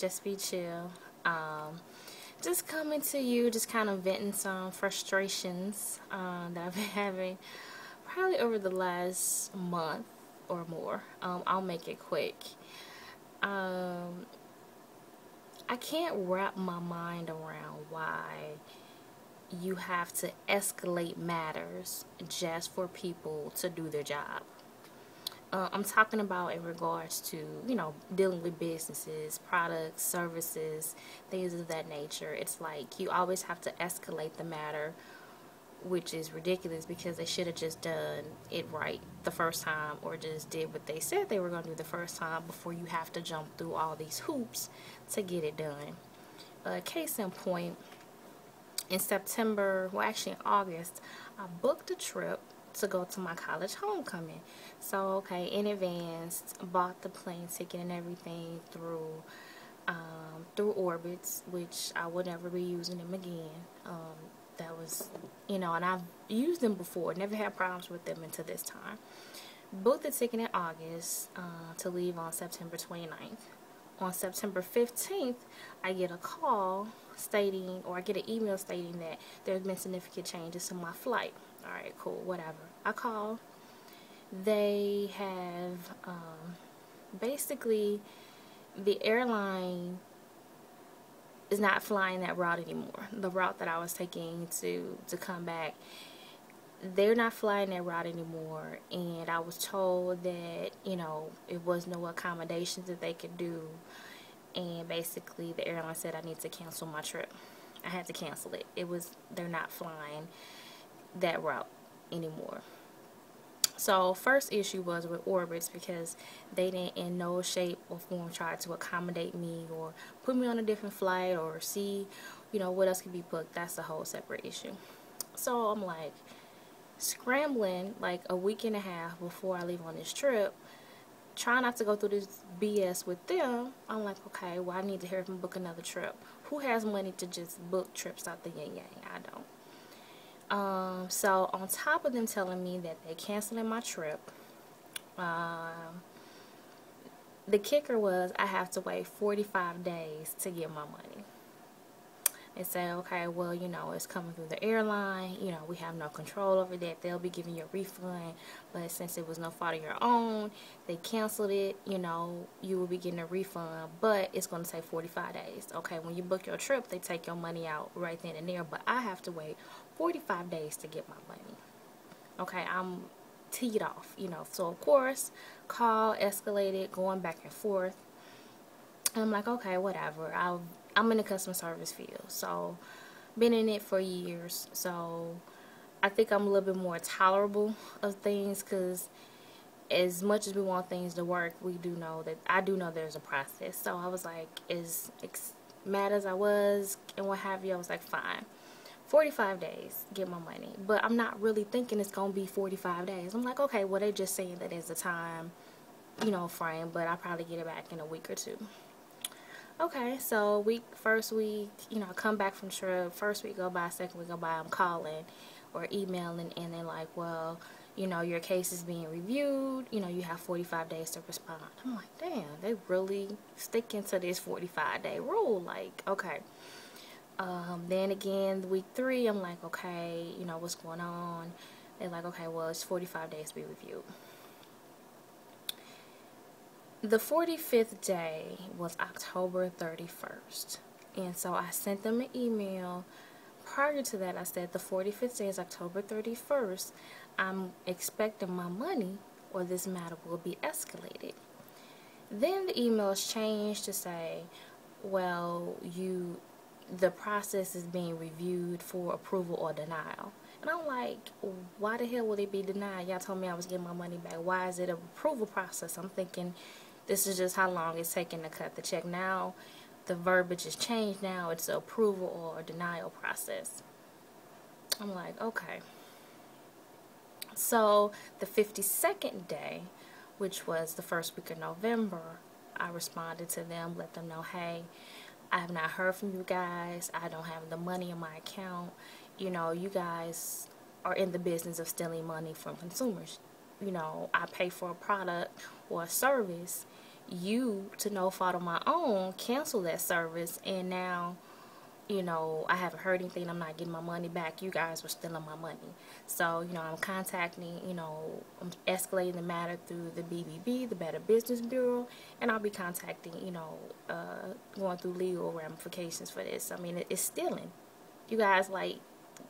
Just Be Chill. Just coming to you, just kind of venting some frustrations that I've been having probably over the last month or more. I'll make it quick. I can't wrap my mind around why you have to escalate matters just for people to do their job. I'm talking about in regards to, dealing with businesses, products, services, things of that nature. It's like you always have to escalate the matter, which is ridiculous because they should have just done it right the first time, or just did what they said they were going to do the first time before you have to jump through all these hoops to get it done. Case in point, in September, well actually in August, I booked a trip to go to my college homecoming. So okay, in advance, bought the plane ticket and everything through Orbitz, which I would never be using them again. That was, and I've used them before, never had problems with them until this time. Booked the ticket in August to leave on September 29th. On September 15th, I get a call stating, or I get an email stating that there's been significant changes to my flight. Alright, cool, whatever. I call. They have, basically, the airline is not flying that route anymore. The route that I was taking to come back, they're not flying that route anymore. And I was told that, it was no accommodations that they could do. And basically, the airline said I need to cancel my trip. I had to cancel it. They're not flying that route anymore. So first issue was with Orbitz because they didn't in no shape or form try to accommodate me or put me on a different flight or see, what else could be booked. That's a whole separate issue. So I'm like scrambling like a week and a half before I leave on this trip, trying not to go through this BS with them. I'm like, okay, well I need to hear them book another trip. Who has money to just book trips out the yin yang? I don't. So on top of them telling me that they canceling my trip, the kicker was I have to wait 45 days to get my money. They say, okay, well, it's coming through the airline, we have no control over that. They'll be giving you a refund, but since it was no fault of your own, they canceled it, you will be getting a refund, but it's going to take 45 days. Okay, when you book your trip, they take your money out right then and there, but I have to wait 45 days to get my money. Okay, I'm teed off, so of course, call, escalated, going back and forth. And I'm like, okay, whatever. I'm in the customer service field, so been in it for years, so I think I'm a little bit more tolerable of things, because as much as we want things to work, I do know there's a process. So I was like, as mad as I was and what have you, I was like, fine, 45 days, get my money. But I'm not really thinking it's gonna be 45 days. I'm like, okay, well, they're just saying that there's a time, frame, but I'll probably get it back in a week or two. Okay, so first week, I come back from trip, first week go by, second week go by, I'm calling or emailing, and they're like, well, your case is being reviewed, you have 45 days to respond. I'm like, damn, they really sticking to this 45-day rule, like, okay. Then again, week 3, I'm like, okay, what's going on? They're like, okay, well, it's 45 days to be reviewed. The 45th day was October 31st, and so I sent them an email. Prior to that, I said the 45th day is October 31st. I'm expecting my money or this matter will be escalated. Then the emails changed to say, well, the process is being reviewed for approval or denial. And I'm like, why the hell would it be denied? Y'all told me I was getting my money back. Why is it an approval process? I'm thinking this is just how long it's taking to cut the check. Now the verbiage has changed. Now it's an approval or denial process. I'm like, okay. So the 52nd day, which was the first week of November, I responded to them, let them know, hey, I have not heard from you guys. I don't have the money in my account. You guys are in the business of stealing money from consumers. I pay for a product or a service. you, to no fault of my own, cancel that service, and now, you know, I haven't heard anything, I'm not getting my money back, you guys were stealing my money. So, you know, I'm contacting, you know, I'm escalating the matter through the BBB, the Better Business Bureau, and I'll be contacting, you know, going through legal ramifications for this. I mean, it's stealing. You guys, like,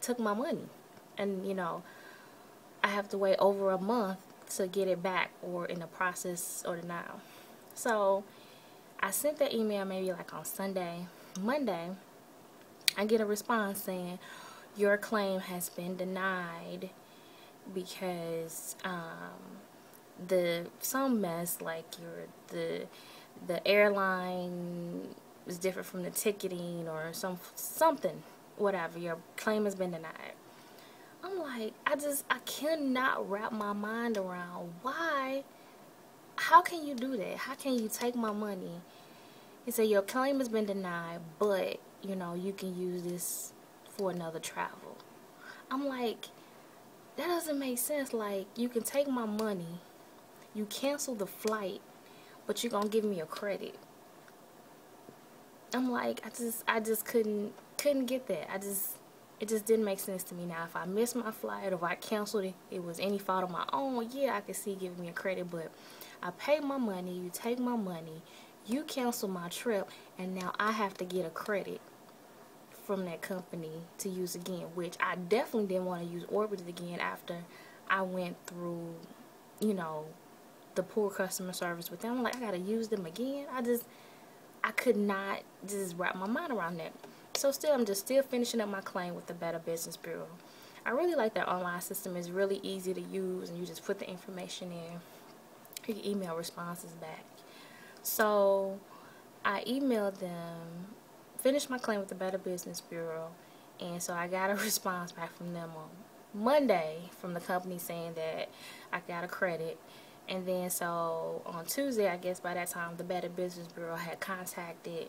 took my money, and, you know, I have to wait over a month to get it back, or in the process or denial. So, I sent that email maybe like on Sunday. Monday, I get a response saying your claim has been denied because some mess, like the airline is different from the ticketing or something, whatever. Your claim has been denied. I'm like, I cannot wrap my mind around why. How can you do that? How can you take my money? He said your claim has been denied, but you know, you can use this for another travel. I'm like, that doesn't make sense. Like, you can take my money, you cancel the flight, but you're gonna give me a credit. I'm like, I just couldn't get that. It just didn't make sense to me. Now, if I missed my flight or if I canceled it, it was any fault of my own, yeah, I could see giving me a credit, but I paid my money, you take my money, you cancel my trip, and now I have to get a credit from that company to use again, which I definitely didn't want to use Orbit again after I went through, you know, the poor customer service with them. I'm like, I gotta use them again. I could not just wrap my mind around that. So I'm just still finishing up my claim with the Better Business Bureau. I really like that online system. It's really easy to use, and you just put the information in. You can email responses back. So I emailed them, finished my claim with the Better Business Bureau, and so I got a response back from them on Monday from the company saying that I got a credit. And then so on Tuesday, I guess by that time, the Better Business Bureau had contacted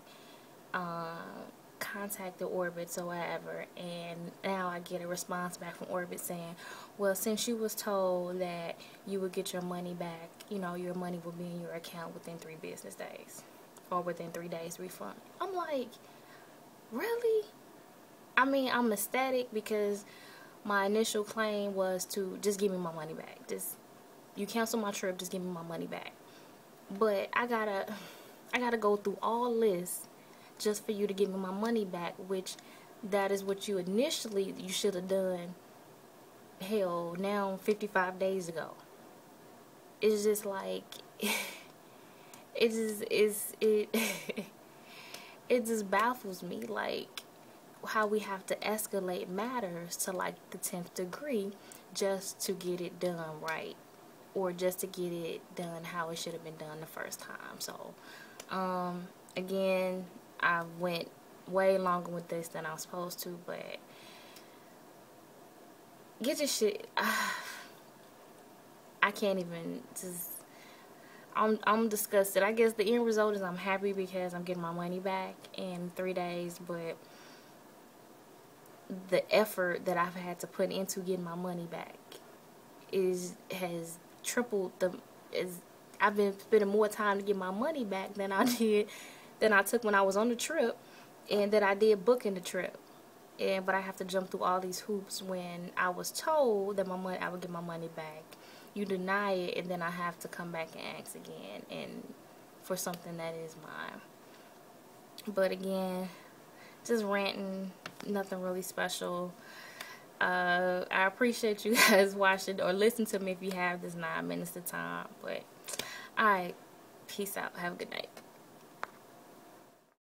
Orbit or whatever, and now I get a response back from Orbit saying, well, since you was told that you would get your money back, you know, your money will be in your account within 3 business days, or within 3 days refund. I'm like, really? I mean, I'm ecstatic because my initial claim was to just give me my money back. Just, you cancel my trip, just give me my money back. But I gotta go through all this just for you to give me my money back, which that is what you should have done, hell, now 55 days ago. It's just like, it just baffles me, like, how we have to escalate matters to like the 10th degree just to get it done right, or just to get it done how it should have been done the first time. So again, I went way longer with this than I was supposed to, but get your shit. I can't even just. I'm disgusted. I guess the end result is I'm happy because I'm getting my money back in 3 days, but the effort that I've had to put into getting my money back has tripled. I've been spending more time to get my money back than I took when I was on the trip, and that I did booking the trip. But I have to jump through all these hoops when I was told that I would get my money back. You deny it, and then I have to come back and ask again, and for something that is mine. But again, just ranting, nothing really special. I appreciate you guys watching or listen to me if you have this 9 minutes of time. But alright, peace out. Have a good night.